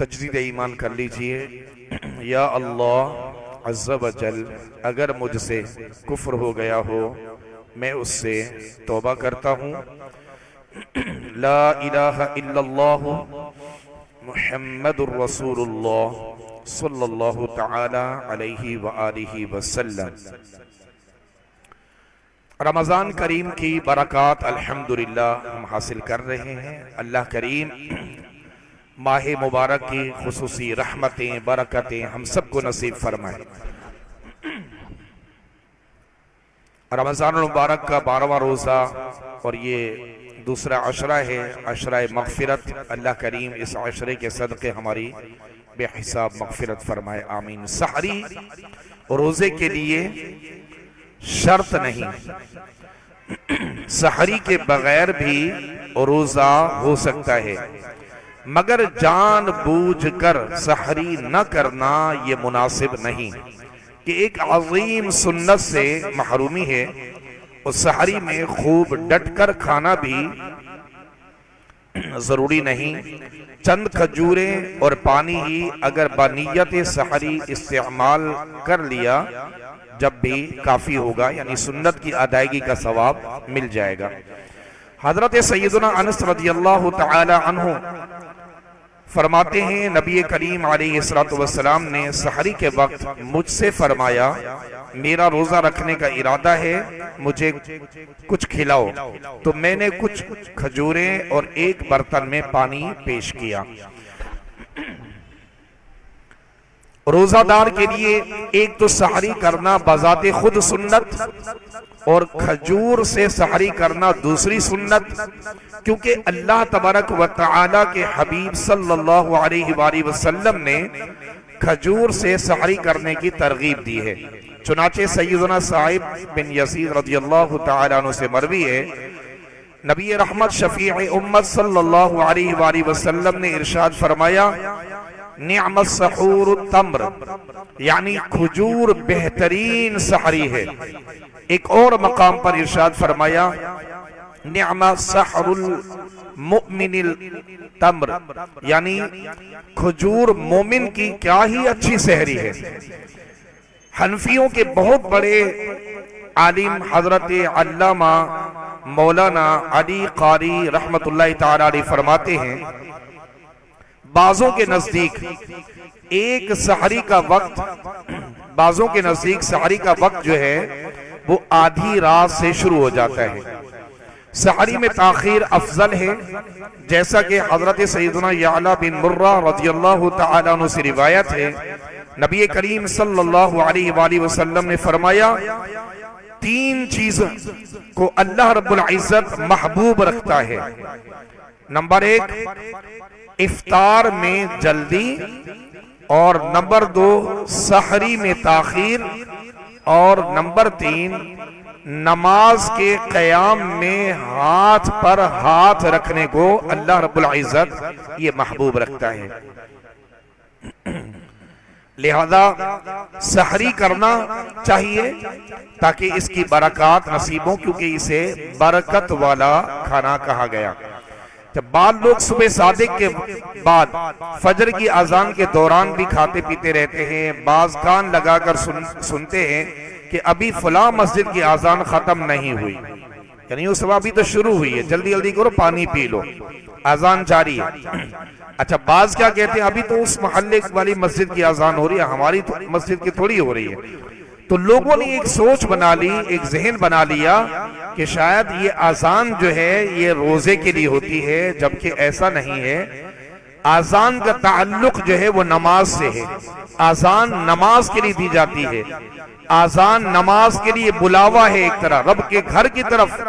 تجدید ایمان کر لیجئے۔ یا اللہ عز و جل، اگر مجھ سے کفر ہو گیا ہو میں اس سے توبہ کرتا ہوں۔ لا الہ الا اللہ محمد الرسول اللہ صلی اللہ تعالی علیہ وآلہ وسلم۔ رمضان کریم کی برکات الحمدللہ ہم حاصل کر رہے ہیں۔ اللہ کریم ماہ مبارک کی خصوصی رحمتیں برکتیں ہم سب کو نصیب فرمائے۔ رمضان المبارک کا 12واں روزہ اور یہ دوسرا عشرہ ہے، عشرہ مغفرت۔ اللہ کریم اس عشرے کے صدقے ہماری بے حساب مغفرت فرمائے، آمین۔ سحری روزے کے لیے شرط نہیں، سحری کے بغیر بھی روزہ ہو سکتا ہے، مگر جان بوجھ کر سحری نہ کرنا یہ مناسب نہیں کہ ایک عظیم سنت سے محرومی ہے۔ اور سحری میں خوب ڈٹ کر کھانا بھی ضروری نہیں، چند کھجوریں اور پانی ہی اگر بنیت سحری استعمال کر لیا جب بھی کافی ہوگا، یعنی سنت کی ادائیگی کا ثواب مل جائے گا۔ حضرت سیدنا انس رضی اللہ تعالی عنہ فرماتے ہیں نبی کریم علیہ السلام نے سحری کے وقت مجھ سے فرمایا میرا روزہ رکھنے کا ارادہ ہے، مجھے کچھ کھلاؤ، تو میں نے کچھ کھجوریں اور ایک برتن میں پانی پیش کیا۔ روزہ دار کے لیے ایک تو سحری کرنا بذات خود سنت، اور کھجور سے سحری کرنا دوسری سنت، کیونکہ اللہ تبارک و تعالی کے حبیب صلی اللہ علیہ وآلہ وسلم نے کھجور سے سحری کرنے کی ترغیب دی ہے۔ چنانچہ سیدنا سعید بن یزید رضی اللہ تعالیٰ عنہ سے مروی ہے، نبی رحمت شفیع امت صلی اللہ علیہ وآلہ وسلم نے ارشاد فرمایا نعم السحور التمر، یعنی کھجور بہترین سحری ہے۔ ایک اور مقام پر ارشاد فرمایا نعم سحر المؤمن التمر، یعنی کھجور مومن کی کیا ہی اچھی سحری ہے۔ حنفیوں کے بہت بڑے عالم حضرت علامہ مولانا علی قاری رحمت اللہ تعالی علیہ فرماتے ہیں بعضوں کے نزدیک ایک سحری کا وقت، بعضوں کے نزدیک سحری کا وقت جو ہے وہ آدھی رات سے شروع ہو جاتا ہے۔ سحری میں تاخیر افضل ہے، جیسا کہ حضرت سیدنا یعلا بن مرہ رضی اللہ تعالیٰ عنہ سے روایت ہے، نبی کریم صلی اللہ علیہ وآلہ وسلم نے فرمایا تین چیزوں کو اللہ رب العزت محبوب رکھتا ہے۔ نمبر 1 افطار میں جلدی، اور نمبر 2 سحری میں تاخیر، اور نمبر 3 نماز کے قیام میں ہاتھ پر ہاتھ رکھنے کو اللہ رب العزت یہ محبوب رکھتا ہے۔ لہذا سحری کرنا چاہیے تاکہ اس کی برکات نصیب ہوں، کیونکہ اسے برکت والا کھانا کہا گیا۔ جب بعض لوگ صبح صادق کے بعد فجر کی اذان کے دوران بھی کھاتے پیتے رہتے ہیں، بعض کان لگا کر سنتے ہیں کہ ابھی فلاں مسجد کی اذان ختم نہیں ہوئی، یعنی اس وقت ابھی تو شروع ہوئی ہے، جلدی جلدی کرو پانی پی لو، اذان جاری ہے۔ اچھا بعض کیا کہتے ہیں ابھی تو اس محلے والی مسجد کی اذان ہو رہی ہے، ہماری مسجد کی تھوڑی ہو رہی ہے۔ تو لوگوں نے ایک سوچ بنا لی، ایک ذہن بنا لیا کہ شاید یہ اذان جو ہے یہ روزے کے لیے ہوتی ہے، جبکہ ایسا نہیں ہے۔ اذان کا تعلق جو ہے وہ نماز سے ہے، اذان نماز کے لیے دی جاتی ہے، اذان نماز کے لیے بلاوا ہے، ایک طرح رب کے گھر کی طرف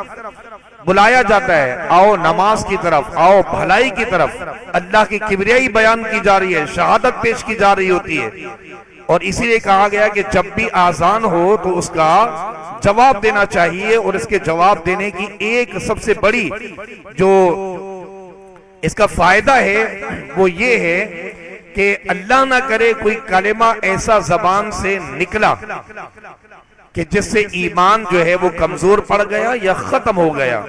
بلایا جاتا ہے، آؤ نماز کی طرف، آؤ بھلائی کی طرف، اللہ کی کبریائی بیان کی جا رہی ہے، شہادت پیش کی جا رہی ہوتی ہے۔ اور اسی لیے کہا گیا کہ جب بھی اذان ہو تو اس کا جواب دینا چاہیے، اور اس کے جواب دینے کی ایک سب سے بڑی جو اس کا فائدہ ہے وہ یہ ہے کہ اللہ نہ کرے کوئی کلمہ ایسا زبان سے نکلا کہ جس سے ایمان جو ہے وہ کمزور پڑ گیا یا ختم ہو گیا،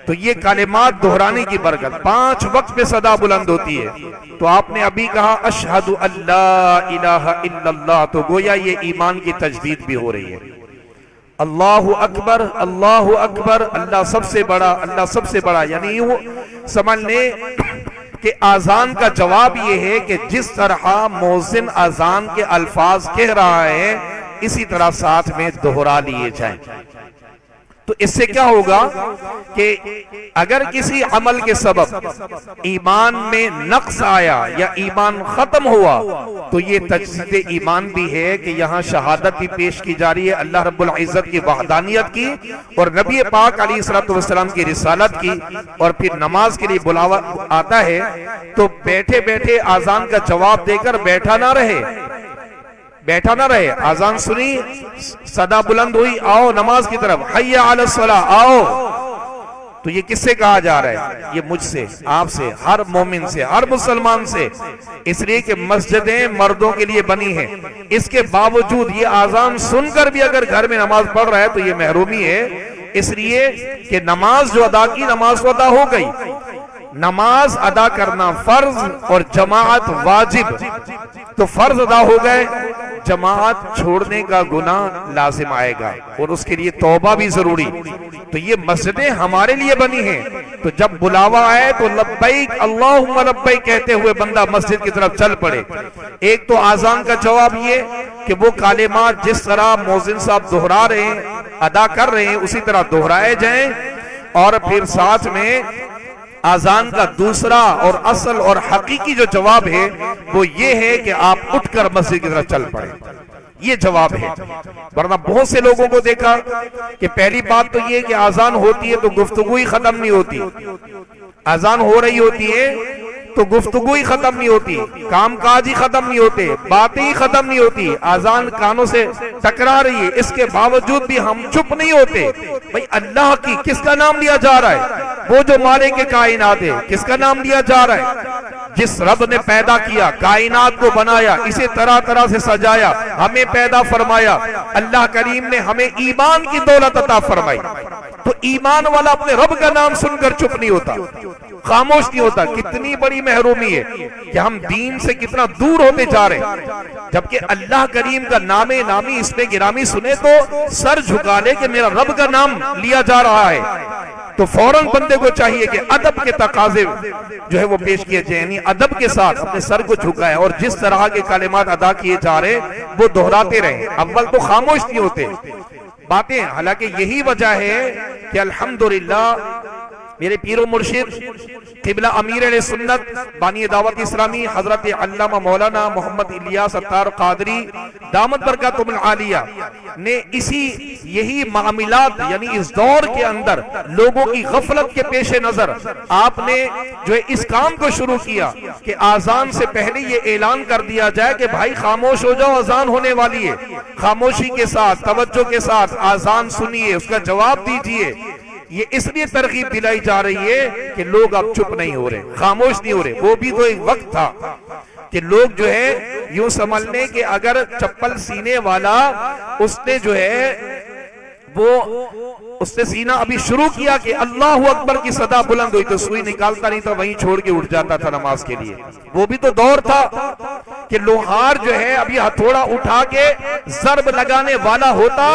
تو یہ کلمات دہرانے کی برکت، 5 وقت پہ صدا بلند ہوتی ہے۔ تو آپ نے ابھی کہا اشہد ان لا الہ الا اللہ، تو گویا یہ ایمان کی تجدید بھی ہو رہی ہے۔ اللہ اکبر اللہ اکبر، اللہ سب سے بڑا، اللہ سب سے بڑا، یعنی یوں سمجھ لیں کہ آذان کا جواب یہ ہے کہ جس طرح مؤذن آذان کے الفاظ کہہ رہا ہے اسی طرح ساتھ میں دہرا لیے جائیں۔ تو اس سے کیا ہوگا کہ اگر کسی عمل کے سبب ایمان میں نقص آیا یا ایمان ختم ہوا تو یہ تجدید ایمان بھی ہے کہ یہاں شہادت بھی پیش کی جا رہی ہے اللہ رب العزت کی وحدانیت کی اور نبی پاک علیہ الصلوۃ والسلام کی رسالت کی، اور پھر نماز کے لیے بلاوا آتا ہے تو بیٹھے بیٹھے آذان کا جواب دے کر بیٹھا نہ رہے، آذان سنی، صدا بلند ہوئی، آؤ نماز کی طرف، حی علی الصلاۃ، آؤ۔ تو یہ کس سے کہا جا رہا ہے؟ یہ مجھ سے، آپ سے، ہر مومن سے، ہر مسلمان سے، اس لیے کہ مسجدیں مردوں کے لیے بنی ہیں، اس کے باوجود یہ آذان سن کر بھی اگر گھر میں نماز پڑھ رہا ہے تو یہ محرومی ہے، اس لیے کہ نماز جو ادا کی، نماز تو ادا ہو گئی، نماز ادا کرنا فرض اور جماعت واجب، تو فرض ادا ہو گئے، جماعت چھوڑنے کا گناہ لازم آئے گا اور اس کے لیے توبہ بھی ضروری۔ تو یہ مسجدیں ہمارے لیے بنی ہیں، تو جب بلاوا آئے تو لبیک اللہم لبیک کہتے ہوئے بندہ مسجد کی طرف چل پڑے۔ ایک تو آذان کا جواب یہ کہ وہ کلمات جس طرح مؤذن صاحب دہرا رہے ہیں، ادا کر رہے ہیں، اسی طرح دہرائے جائیں، اور پھر ساتھ میں آذان کا دوسرا اور اصل اور حقیقی جو جواب ہے وہ یہ ہے کہ آپ اٹھ کر مسجد کی طرف چل پڑیں، یہ جواب ہے۔ ورنہ بہت سے لوگوں کو دیکھا کہ پہلی بات تو یہ کہ آذان ہوتی ہے تو گفتگو ہی ختم نہیں ہوتی، آذان ہو رہی ہوتی ہے تو گفتگو ہی ختم نہیں ہوتی، کام کاج ہی ختم نہیں ہوتے، باتیں ہی ختم نہیں ہوتی، آذان کانوں سے ٹکرا رہی ہے، اس کے باوجود بھی ہم چپ نہیں ہوتے۔ بھئی اللہ کی کس کا نام لیا جا رہا ہے؟ وہ جو مالک کائنات ہے، کس کا نام لیا جا رہا ہے؟ جس رب نے پیدا کیا، کائنات کو بنایا، اسے طرح طرح سے سجایا، ہمیں پیدا فرمایا، اللہ کریم نے ہمیں ایمان کی دولت عطا فرمائی، تو ایمان والا اپنے رب کا نام سن کر چپ نہیں ہوتا، خاموش نہیں ہوتا۔ کتنی بڑی محرومی ہے کہ ہم دین سے کتنا دور ہوتے جا رہے ہیں، جبکہ اللہ کریم کا نام نامی اس میں گرامی سنے تو سر جھکا لے کہ میرا رب کا نام لیا جا رہا ہے، تو فوراً بندے کو چاہیے کہ ادب کے تقاضے جو ہے وہ پیش کیے جائیں، یعنی ادب کے ساتھ اپنے سر کو جھکائے اور جس طرح کے کلمات ادا کیے جا رہے وہ دہراتے رہیں، اول تو خاموش نہیں ہوتے باتیں۔ حالانکہ یہی وجہ ہے کہ الحمدللہ میرے پیر و مرشد قبلہ امیر علیہ سنت بانی دعوت اسلامی حضرت علامہ مولانا محمد الیاس اتار قادری دامت برکاتہم العالیہ نے یہی معاملات یعنی اس دور کے اندر لوگوں کی غفلت کے پیش نظر آپ نے جو ہے اس کام کو شروع کیا کہ آذان سے پہلے یہ اعلان کر دیا جائے کہ بھائی خاموش ہو جاؤ، آذان ہونے والی ہے، خاموشی کے ساتھ توجہ کے ساتھ آذان سنیے، اس کا جواب دیجئے۔ یہ اس لیے ترغیب دلائی جا رہی ہے کہ لوگ اب چپ نہیں ہو رہے، خاموش نہیں ہو رہے۔ وہ بھی تو ایک وقت تھا کہ لوگ جو ہے یوں سمجھ لیں کہ اگر چپل سینے والا اس نے جو ہے اس نے سینہ ابھی شروع کیا کہ اللہ اکبر کی صدا بلند ہوئی تو سوئی نکالتا نہیں تھا، وہیں چھوڑ کے اٹھ جاتا تھا نماز کے لیے۔ وہ بھی تو دور تھا کہ لوہار جو ہے ابھی ہتھوڑا اٹھا کے ضرب لگانے والا ہوتا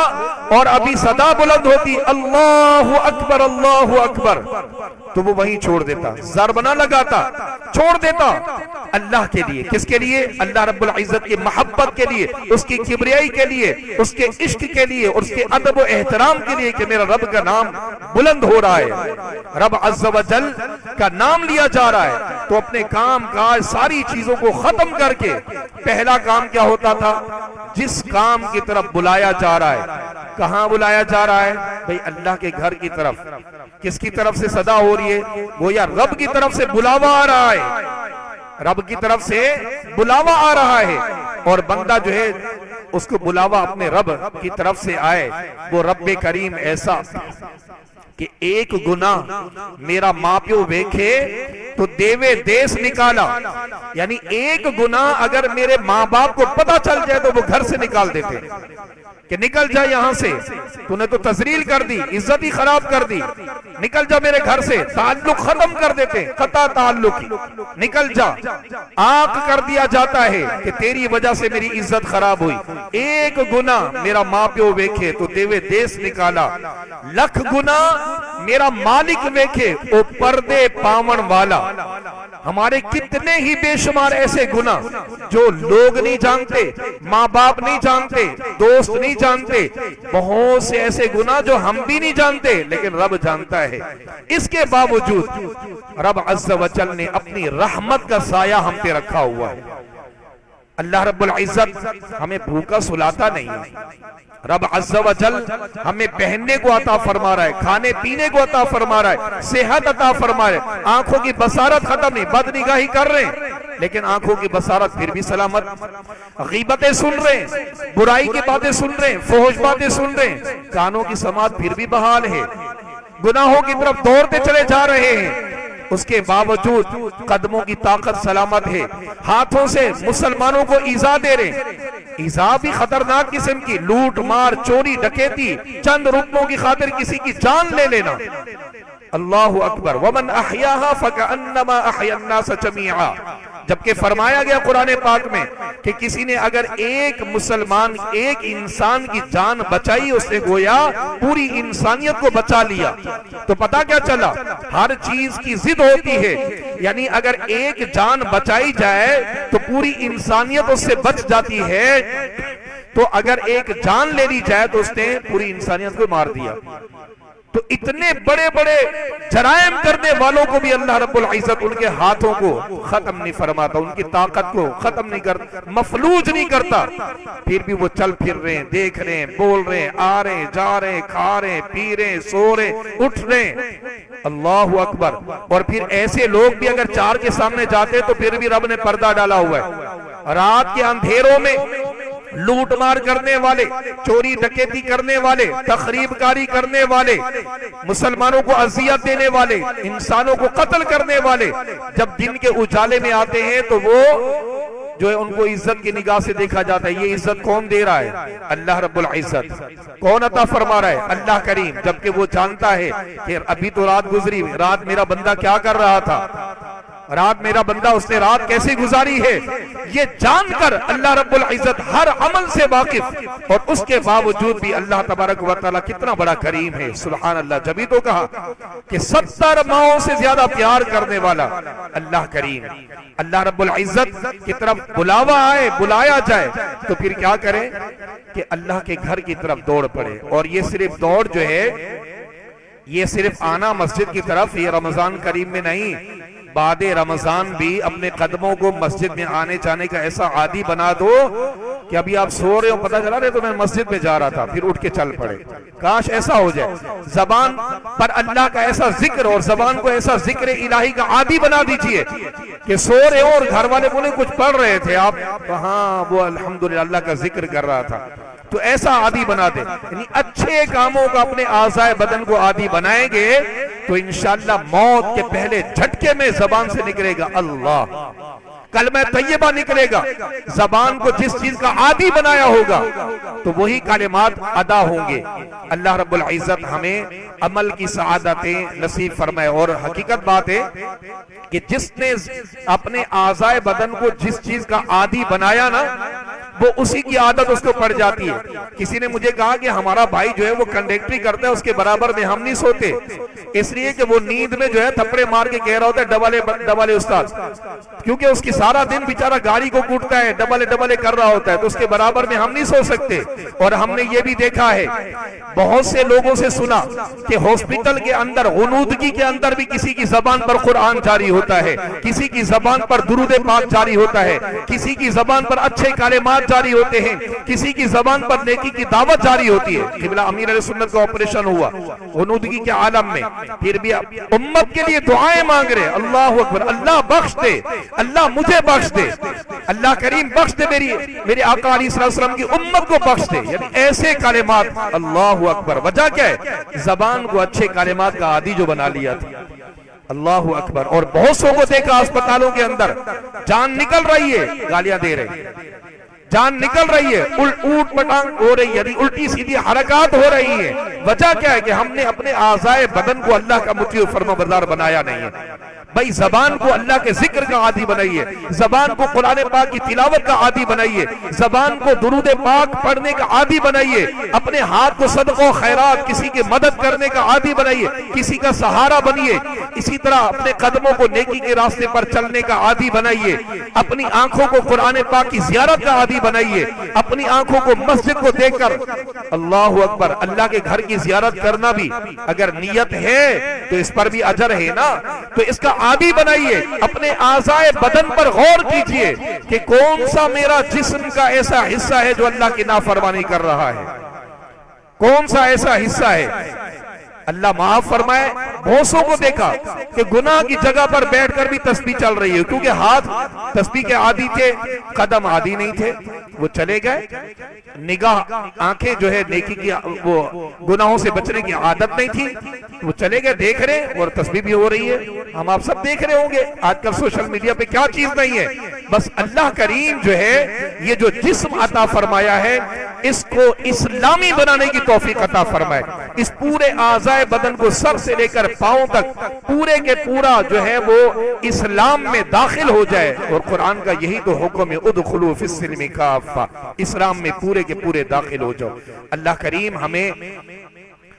اور ابھی صدا بلند ہوتی اللہ اکبر تو وہ وہیں چھوڑ دیتا، ضرب نہ لگاتا، چھوڑ دیتا اللہ کے لیے۔ کس کے لیے؟ اللہ رب العزت کی محبت کے لیے، اس کی کبریائی کے لیے، اس کے عشق کے لیے اور اس کے ادب و احترام کے لیے کہ میرا رب کا نام بلند ہو رہا ہے، رب عز و جل کا نام لیا جا رہا ہے۔ تو اپنے کام کاج ساری چیزوں کو ختم کر کے پہلا کام کیا ہوتا تھا؟ جس کام کی طرف بلایا جا رہا ہے، کہاں بلایا جا رہا ہے؟ بھئی اللہ کے گھر کی طرف۔ کس کی طرف سے صدا ہو رہی ہے؟ وہ یا رب کی طرف سے بلاوا آ رہا ہے، رب کی طرف سے بلاوا آ رہا ہے، اور بندہ جو ہے اس کو بلاوا اپنے رب کی طرف سے آئے۔ وہ رب کریم ایسا کہ ایک گناہ میرا ماں پیو ویکھے تو دیوے دیس نکالا، یعنی ایک گناہ اگر میرے ماں باپ کو پتہ چل جائے تو وہ گھر سے نکال دیتے، کہ نکل جا یہاں سے، تو نے تو تذلیل کر دی، عزت ہی خراب کر دی، نکل جا میرے گھر سے، تعلق ختم کر دیتے، قطع تعلق، نکل جا۔ آنکھ کر دیا جاتا ہے کہ تیری وجہ سے میری عزت خراب ہوئی، ایک گناہ میرا ماں پیو ویکھے تو دیوے دیس نکالا، لکھ گناہ میرا مالک ویکھے او پردے پاون والا۔ ہمارے کتنے ہی بے شمار ایسے گناہ جو لوگ نہیں جانتے، ماں باپ نہیں جانتے، دوست نہیں جانتے، بہت سے ایسے گناہ جو ہم بھی نہیں جانتے لیکن رب جانتا ہے۔ اس کے باوجود رب عز و جل نے اپنی رحمت کا سایہ ہم پہ رکھا ہوا ہے۔ اللہ رب العزت ہمیں بھوکا سلاتا نہیں ہے، رب عز و جل ہمیں پہننے کو عطا فرما رہا ہے، کھانے پینے کو عطا فرما رہا ہے، صحت عطا فرما رہا ہے، آنکھوں کی بصارت ختم نہیں، بد نگاہی کر رہے ہیں لیکن آنکھوں کی بصارت پھر بھی سلامت، غیبتیں سن رہے ہیں، برائی کی باتیں سن رہے ہیں، فحش باتیں سن رہے ہیں، کانوں کی سماعت پھر بھی بحال ہے، گناہوں کی طرف دوڑتے چلے جا رہے ہیں، اس کے باوجود قدموں کی طاقت سلامت ہے، ہاتھوں سے مسلمانوں کو ایذا دے رہے ہیں، ایذا بھی خطرناک قسم کی، لوٹ مار چوری ڈکیتی، چند روپوں کی خاطر کسی کی جان لے لینا۔ اللہ اکبر، ومن احیاها فکأنما احیا الناس جميعا، جبکہ فرمایا گیا قرآن پاک میں کہ کسی نے اگر ایک مسلمان ایک انسان کی جان بچائی، اس نے گویا پوری انسانیت کو بچا لیا۔ تو پتہ کیا چلا، ہر چیز کی ضد ہوتی ہے، یعنی اگر ایک جان بچائی جائے تو پوری انسانیت اس سے بچ جاتی ہے، تو اگر ایک جان لے لی جائے تو اس نے پوری انسانیت کو مار دیا۔ تو اتنے بڑے بڑے جرائم کرنے والوں کو بھی اللہ رب العزت ان کے ہاتھوں کو ختم نہیں فرماتا، ان کی طاقت کو ختم نہیں کرتا، مفلوج نہیں کرتا، پھر بھی وہ چل پھر رہے ہیں، دیکھ رہے ہیں، بول رہے ہیں، آ رہے ہیں، جا رہے ہیں، کھا رہے ہیں، پی رہے ہیں، سو رہے ہیں، اٹھ رہے ہیں۔ اللہ اکبر۔ اور پھر ایسے لوگ بھی اگر چار کے سامنے جاتے تو پھر بھی رب نے پردہ ڈالا ہوا ہے، رات کے اندھیروں میں لوٹ مار کرنے والے، چوری ڈکیتی کرنے والے، تخریب کاری کرنے والے، مسلمانوں کو اذیت دینے والے، انسانوں کو قتل کرنے والے، جب دن کے اجالے میں آتے ہیں تو وہ جو ہے ان کو عزت کی نگاہ سے دیکھا جاتا ہے۔ یہ عزت کون دے رہا ہے؟ اللہ رب العزت۔ کون عطا فرما رہا ہے؟ اللہ کریم۔ جبکہ وہ جانتا ہے کہ ابھی تو رات گزری، رات میرا بندہ کیا کر رہا تھا، رات میرا بندہ اس نے رات کیسے گزاری ہے، یہ جان کر اللہ رب العزت ہر عمل سے واقف، اور اس کے باوجود بھی اللہ تبارک و تعالیٰ کتنا بڑا کریم ہے، سبحان اللہ۔ جبھی تو کہا کہ 70 ماؤں سے زیادہ پیار کرنے والا اللہ کریم۔ اللہ رب العزت کی طرف بلاوا آئے، بلایا جائے تو پھر کیا کریں کہ اللہ کے گھر کی طرف دوڑ پڑے۔ اور یہ صرف دوڑ جو ہے، یہ صرف آنا مسجد کی طرف، یہ رمضان کریم میں نہیں، بعد رمضان بھی اپنے قدموں کو مسجد میں آنے جانے کا ایسا عادی بنا دو کہ ابھی آپ سو رہے ہو، پتہ چلا رہے تو میں مسجد میں جا رہا تھا، پھر اٹھ کے چل پڑے۔ کاش ایسا ہو جائے، زبان پر اللہ کا ایسا ذکر اور زبان کو ایسا ذکر الہی کا عادی بنا دیجئے کہ سو رہے ہو اور گھر والے بولے کچھ پڑھ رہے تھے آپ، ہاں وہ الحمدللہ اللہ کا ذکر کر رہا تھا، تو ایسا عادی بنا دے۔ یعنی اچھے کاموں کا اپنے اعضائے بدن کو عادی بنائیں گے تو انشاءاللہ موت کے پہلے جھٹکے میں زبان سے نکلے گا اللہ، کلمہ طیبہ نکلے گا۔ زبان کو جس چیز کا عادی بنایا ہوگا تو وہی کلمات ادا ہوں گے۔ اللہ رب العزت ہمیں عمل کی سعادتیں نصیب فرمائے۔ اور حقیقت بات ہے کہ جس نے اپنے اعضائے بدن کو جس چیز کا عادی بنایا نا، وہ اسی کی عادت اس کو پڑ جاتی ہے۔ کسی نے مجھے کہا کہ ہمارا بھائی جو ہے وہ کنڈکٹری کرتا ہے، اس کے برابر میں ہم نہیں سوتے، اس لیے کہ وہ نیند میں جو ہے تھپڑے مار کے کہہ رہا ہوتا ہے ڈبلے استاد، کیونکہ اس کی سارا دن بیچارہ گاڑی کو کوٹتا ہے، ڈبلے کر رہا ہوتا ہے، تو اس کے برابر میں ہم نہیں سو سکتے۔ اور ہم نے یہ بھی دیکھا ہے، بہت سے لوگوں سے سنا کہ ہاسپٹل کے اندر غنودگی کے اندر بھی کسی کی زبان پر قرآن جاری ہوتا ہے، کسی کی زبان پر درود پاک جاری ہوتا ہے، کسی کی زبان پر اچھے کلمات جاری ہوتے ہیں، کسی کی زبان پر نیکی کی دعوت جاری ہوتی ہے۔ قبلہ امیر علیہ سنت کا آپریشن ہوا غنودگی کے عالم میں، پھر بھی امت کے لیے دعائیں مانگ رہے، اللہ اکبر، اللہ بخش دے، اللہ مجھے بخش دے، اللہ کریم بخش دے، میرے آقا علیہ السلام کی امت کو بخش دے۔ یعنی ایسے کلمات، اللہ اکبر۔ وجہ کیا ہے؟ زبان کو اچھے کلمات کا عادی جو بنا لیا تھا، اللہ اکبر۔ اور بہت سو کو دیکھا اسپتالوں کے اندر جان نکل رہی ہے، گالیاں دے رہے، جان نکل رہی ہے، اوٹ پٹانگ ہو رہی ہے، یعنی الٹی سیدھی حرکات ہو رہی ہے. وجہ کیا ہے کہ ہم نے اپنے اعضائے بدن کو اللہ کا مطیع و فرما بردار بنایا نہیں ہے. بھائی زبان کو اللہ کے ذکر کا عادی بنائیے، زبان کو قرآن پاک کی تلاوت کا عادی بنائیے، زبان کو درود پاک پڑھنے کا عادی بنائیے، اپنے ہاتھ کو صدقہ و خیرات، کسی کی مدد کرنے کا عادی بنائیے، کسی کا سہارا بنیے. اسی طرح اپنے قدموں کو نیکی کے راستے پر چلنے کا عادی بنائیے، اپنی آنکھوں کو قرآن پاک کی زیارت کا عادی بنائیے، اپنی آنکھوں کو مسجد کو دیکھ کر اللہ اکبر اللہ کے گھر کی زیارت کرنا بھی اگر نیت ہے تو اس پر بھی اجر ہے نا، تو اس کا عادی بنائیے. اپنے اعضائے بدن پر غور کیجئے کہ کون سا میرا جسم کا ایسا حصہ ہے جو اللہ کی نافرمانی کر رہا ہے، کون سا ایسا حصہ ہے. اللہ معاف فرمائے، بہت سو کو دیکھا کہ گناہ کی جگہ پر بیٹھ کر بھی تسبیح چل رہی ہے، کیونکہ ہاتھ تسبیح کے عادی تھے، قدم عادی نہیں تھے، وہ چلے گئے. نگاہ آنکھیں جو ہے نیکی کی وہ گناہوں سے بچنے کی عادت نہیں تھی، وہ چلے گئے، دیکھ رہے اور تسبیح بھی ہو رہی ہے. ہم آپ سب دیکھ رہے ہوں گے آج کل سوشل میڈیا پہ کیا چیز نہیں ہے. بس اللہ کریم جو ہے یہ جو جسم عطا فرمایا ہے اس کو اسلامی بنانے کی توفیق عطا فرمائے. اس پورے اعضائے بدن کو سر سے لے کر پاؤں تک پورے کے پورا جو ہے وہ اسلام میں داخل ہو جائے. اور قرآن کا یہی تو حکم ہے، ادخلوا فی السلم کافہ، اسلام میں پورے کے پورے داخل ہو جاؤ. اللہ کریم ہمیں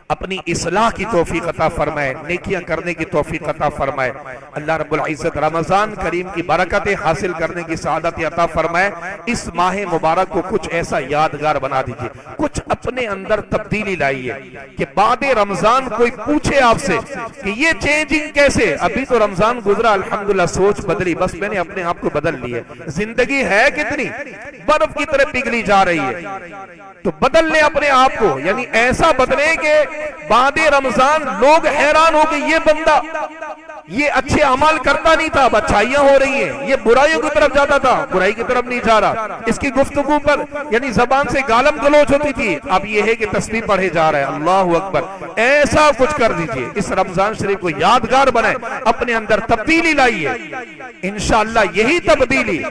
اپنی اصلاح کی توفیق عطا فرمائے، نیکیاں کرنے کی توفیق عطا فرمائے. اللہ رب العزت رمضان کریم کی برکتیں حاصل کرنے کی سعادت عطا فرمائے. اس ماہ مبارک کو کچھ ایسا یادگار بنا دیجئے، کچھ اپنے اندر تبدیلی لائیے کہ بعد رمضان کوئی پوچھے آپ سے کہ یہ چینجنگ کیسے. ابھی تو رمضان گزرا، الحمدللہ سوچ بدلی، بس میں نے اپنے آپ کو بدل لی ہے. زندگی ہے کتنی برف کی طرح پگھلی جا رہی ہے، تو بدل لیں اپنے آپ کو، یعنی ایسا بدلیں کہ بعد رمضان لوگ حیران ہو کہ یہ بندہ یہ اچھے عمل کرتا نہیں تھا، اب اچھائیاں ہو رہی ہیں، یہ برائیوں کی طرف جاتا تھا، برائی کی طرف نہیں جا رہا. اس کی گفتگو پر یعنی زبان سے گالم گلوچ ہوتی تھی، اب یہ ہے کہ تسبیح پڑھے جا رہا ہے. اللہ اکبر. ایسا کچھ کر دیجئے، اس رمضان شریف کو یادگار بنائے، اپنے اندر تبدیلی لائیے. انشاءاللہ یہی تبدیلی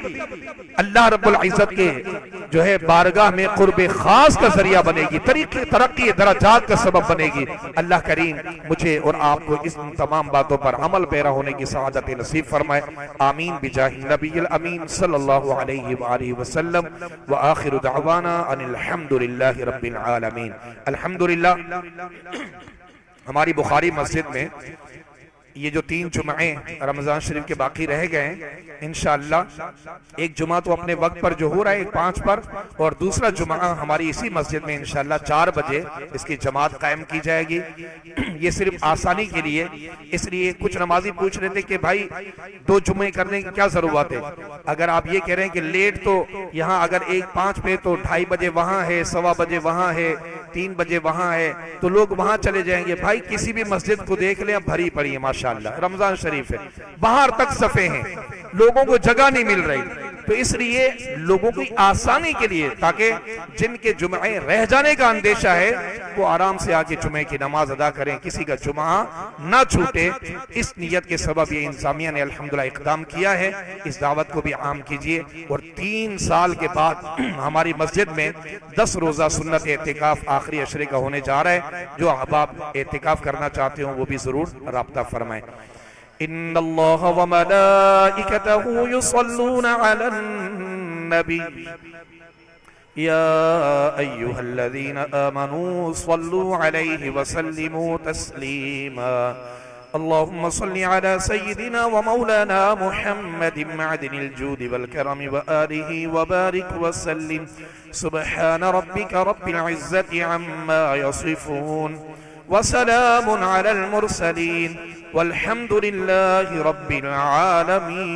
اللہ رب العزت کے جو ہے بارگاہ میں قرب خاص کا ذریعہ بنے گی، ترقی درجات کا سبب بنے گی. اللہ کریم مجھے اور آپ کو اس تمام باتوں پر عمل پیرا ہونے کی سعادت نصیب فرمائے. آمین بجاہ النبی الامین صلی اللہ علیہ وآلہ وسلم. وآخر دعوانا ان الحمدللہ رب العالمین. الحمدللہ ہماری بخاری مسجد میں یہ جو 3 جمعے رمضان شریف کے باقی رہ گئے ہیں، انشاءاللہ ایک جمعہ تو اپنے وقت پر جو ہو رہا ہے 5 پر، اور دوسرا جمعہ ہماری اسی مسجد میں انشاءاللہ 4 بجے اس کی جماعت قائم کی جائے گی. یہ صرف آسانی کے لیے، اس لیے کچھ نمازی پوچھ رہے تھے کہ بھائی 2 جمعے کرنے کی کیا ضرورت ہے. اگر آپ یہ کہہ رہے ہیں کہ لیٹ تو یہاں اگر 1-5 پہ تو 2:30 بجے وہاں ہے، 1:15 بجے وہاں ہے، 3 بجے وہاں ہے، تو لوگ وہاں چلے جائیں گے. بھائی کسی بھی مسجد کو دیکھ لیں، اب بھری پڑی ہے ماشاءاللہ، رمضان شریف ہے، باہر تک صفیں ہیں، لوگوں کو جگہ نہیں مل رہی. تو اس لیے لوگوں کی آسانی کے لیے، تاکہ جن کے جمعے رہ جانے کا اندیشہ ہے وہ آرام سے آ کے جمعے کی نماز ادا کریں، کسی کا جمعہ نہ چھوٹے. اس نیت کے سبب یہ انتظامیہ نے الحمدللہ اقدام کیا ہے. اس دعوت کو بھی عام کیجئے. اور 3 سال کے بعد ہماری مسجد میں 10 روزہ سنت اعتکاف آخری عشرے کا ہونے جا رہا ہے. جو احباب اعتکاف کرنا چاہتے ہوں وہ بھی ضرور رابطہ فرمائیں. ان اللہ وملائکتہ یصلون علی النبی یا ایہا الذین آمنوا صلوا علیہ وسلموا تسلیما. اللهم صل على سيدنا ومولانا محمد معدن الجود والكرم وآله وبارك وسلم. سبحان ربك رب العزة عما يصفون وسلام على المرسلين والحمد لله رب العالمين.